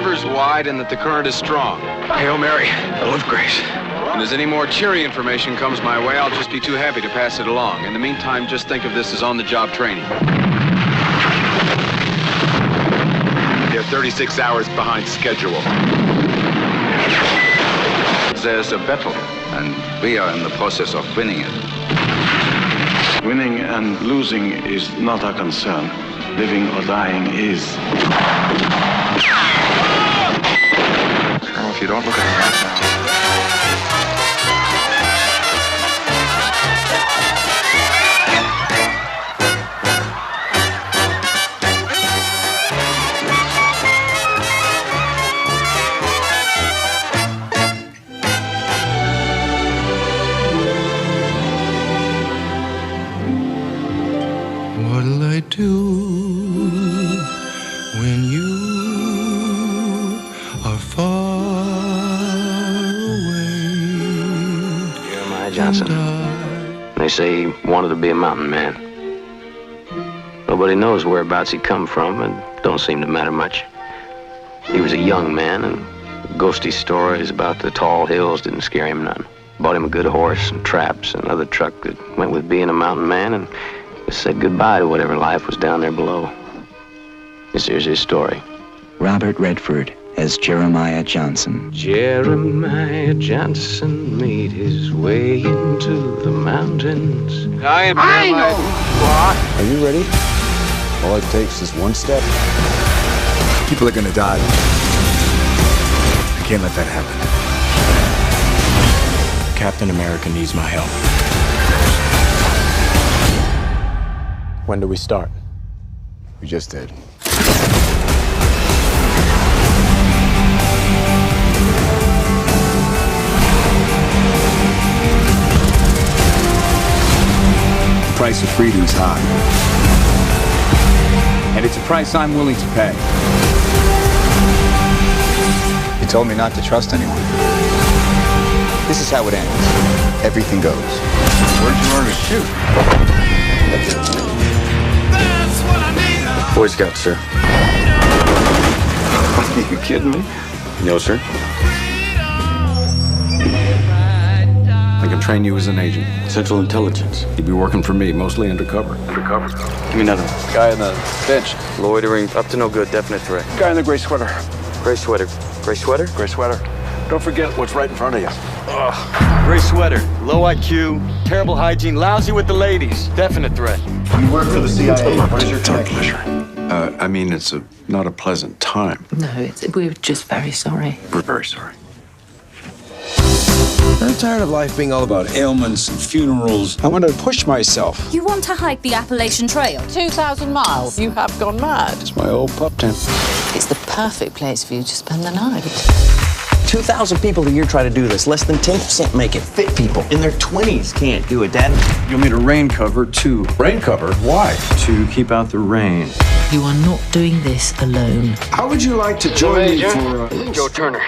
river's wide and that the current is strong. Hail Mary, full of grace. And as any more cheery information comes my way, I'll just be too happy to pass it along. In the meantime, just think of this as on-the-job training. They're 36 hours behind schedule. There's a battle, and we are in the process of winning it. Winning and losing is not a concern. Living or dying is. Well, if you don't look at it right now. What'll I do when you are far away? Jeremiah Johnson. They say he wanted to be a mountain man. Nobody knows whereabouts he come from, and don't seem to matter much. He was a young man, and ghosty stories about the tall hills didn't scare him none. Bought him a good horse and traps and another truck that went with being a mountain man, and just said goodbye to whatever life was down there below. This here's his story. Robert Redford as Jeremiah Johnson. Jeremiah Johnson made his way into the mountains. I know! Are you ready? All it takes is one step. People are gonna die. I can't let that happen. Captain America needs my help. When do we start? We just did. The price of freedom is high. And it's a price I'm willing to pay. You told me not to trust anyone. This is how it ends. Everything goes. Where'd you learn to shoot? Boy Scout, sir. Are you kidding me? No, sir. I can train you as an agent. Central Intelligence. You'd be working for me, mostly undercover. Give me another one. Guy on the bench. Loitering, up to no good, definite threat. Guy in the gray sweater. Gray sweater. Gray sweater? Gray sweater. Don't forget what's right in front of you. Gray sweater, low IQ, terrible hygiene, lousy with the ladies. Definite threat. You work for the CIA. What is your pleasure. I mean, it's not a pleasant time. No, we're just very sorry. We're very sorry. I'm tired of life being all about ailments and funerals. I want to push myself. You want to hike the Appalachian Trail? 2,000 miles. You have gone mad. It's my old pup tent. It's the perfect place for you to spend the night. 2,000 people a year try to do this. Less than 10% make it. Fit people in their 20s can't do it, Dad. You'll need a rain cover, too. Rain cover? Why? To keep out the rain. You are not doing this alone. How would you like to join me for... Joe Turner.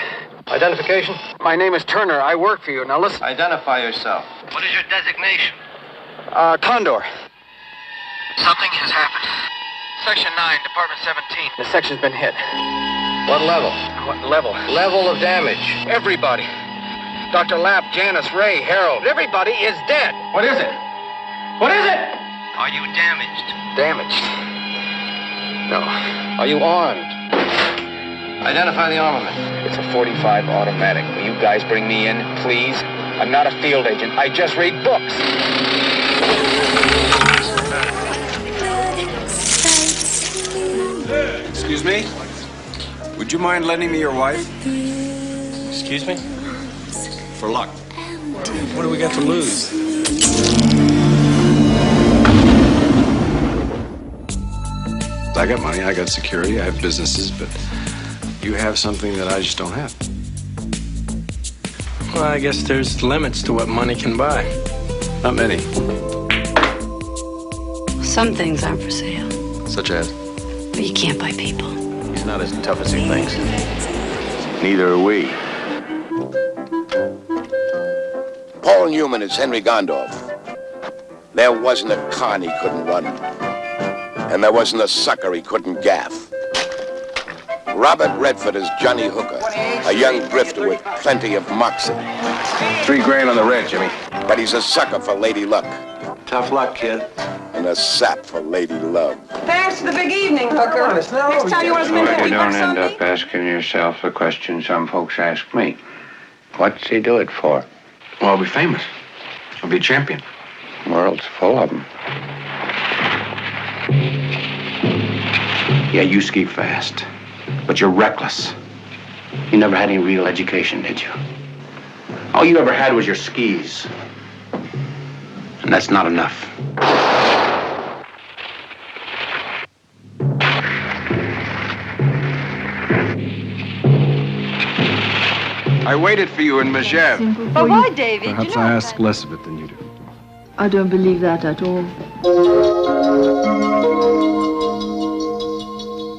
Identification? My name is Turner. I work for you. Now listen. Identify yourself. What is your designation? Condor. Something has happened. Section 9, Department 17. The section's been hit. What level? What level? Level of damage. Everybody. Dr. Lapp, Janice, Ray, Harold. Everybody is dead. What is it? What is it? Are you damaged? Damaged. No. Are you armed? Identify the armament. It's a .45 automatic. Will you guys bring me in, please? I'm not a field agent. I just read books. Excuse me? Would you mind lending me your wife? Excuse me? For luck. What do we got to lose? I got money, I got security, I have businesses, but you have something that I just don't have. Well, I guess there's limits to what money can buy. Not many. Some things aren't for sale, Such as? but you can't buy people. He's not as tough as he thinks. Neither are we. Paul Newman is Henry Gondorf. There wasn't a con he couldn't run. And there wasn't a sucker he couldn't gaff. Robert Redford is Johnny Hooker, a young drifter with plenty of moxie. $3 grand on the red, Jimmy. But he's a sucker for lady luck. Tough luck, kid. And a sap for lady love. Thanks for the big evening, Hooker. Next time you want to So you don't end up asking yourself the question some folks ask me. What's he do it for? Well, I'll be famous. I'll be a champion. The world's full of them. Yeah, you ski fast, but you're reckless. You never had any real education, did you? All you ever had was your skis. And that's not enough. I waited for you in Megève. But why, David? Perhaps I ask less of it than you do. I don't believe that at all.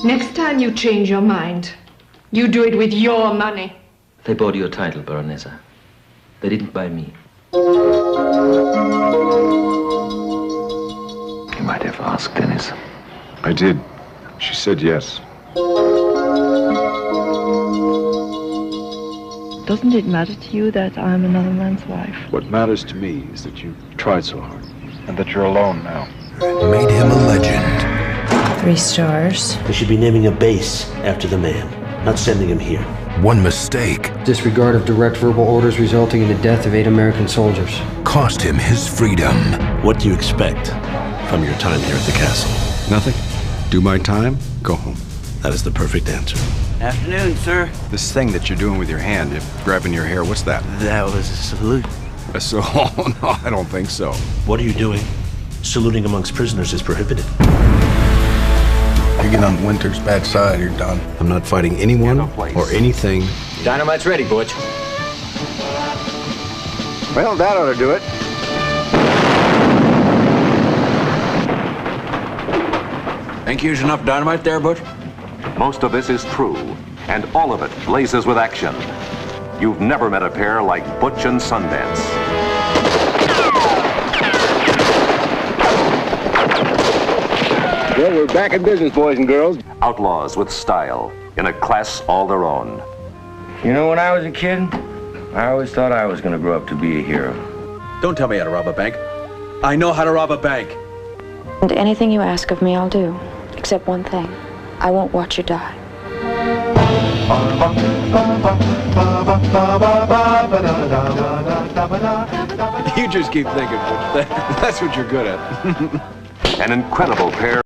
Next time you change your mind, you do it with your money. They bought your title, Baronessa. They didn't buy me. You might have asked Dennis. I did. She said yes. Doesn't it matter to you that I'm another man's wife? What matters to me is that you've tried so hard, and that you're alone now. Made him a legend. 3 stars. They should be naming a base after the man, not sending him here. One mistake Disregard of direct verbal orders resulting in the death of 8 American soldiers. cost him his freedom. What do you expect from your time here at the castle? Nothing. Do my time, go home. That is the perfect answer. Afternoon, sir. This thing that you're doing with your hand, you're grabbing your hair, what's that? That was a salute. So, no, I don't think so. What are you doing? Saluting amongst prisoners is prohibited. You get on Winter's bad side, you're done. I'm not fighting anyone or anything. Dynamite's ready, Butch. Well, that ought to do it. Think you use enough dynamite there, Butch? Most of this is true, and all of it blazes with action. You've never met a pair like Butch and Sundance. Well, we're back in business, boys and girls. Outlaws with style, in a class all their own. You know, when I was a kid, I always thought I was going to grow up to be a hero. Don't tell me how to rob a bank. I know how to rob a bank. And anything you ask of me, I'll do. Except one thing. I won't watch you die. You just keep thinking, that's what you're good at. An incredible pair.